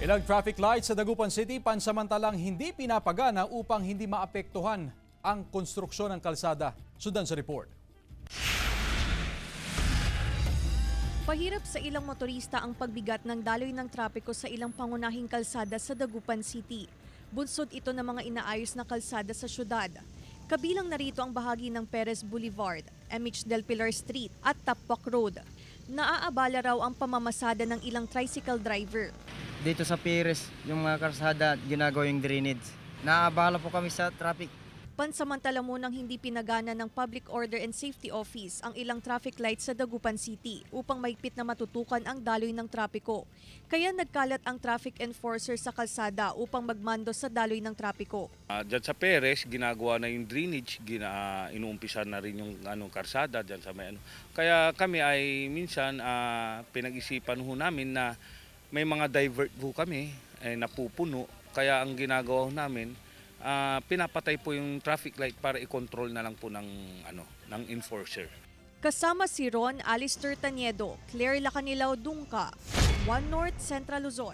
Ilang traffic lights sa Dagupan City pansamantalang hindi pinapagana upang hindi maapektuhan ang konstruksyon ng kalsada. Sundan sa report. Pahirap sa ilang motorista ang pagbigat ng daloy ng trapiko sa ilang pangunahing kalsada sa Dagupan City. Bunsod ito ng mga inaayos na kalsada sa syudad. Kabilang narito ang bahagi ng Perez Boulevard, MH Del Pilar Street at Tapok Road. Naaabala raw ang pamamasada ng ilang tricycle driver. Dito sa Perez, yung mga kalsada, ginagawa yung drainage. Naaabala po kami sa traffic. Pansamantala munang hindi pinagana ng Public Order and Safety Office ang ilang traffic lights sa Dagupan City upang maigpit na matutukan ang daloy ng trapiko. Kaya nagkalat ang traffic enforcer sa kalsada upang magmando sa daloy ng trapiko. Diyan sa Perez, ginagawa na yung drainage, inuumpisa na rin yung karsada diyan sa may . Kaya kami ay minsan pinag-isipan ho namin na may mga divert ho kami napupuno. Kaya ang ginagawa namin, pinapatay po yung traffic light para i-control na lang po ng enforcer. Kasama si Ron Alistair Taniedo, Claire Lacanilaw Dungka, One North Central Luzon.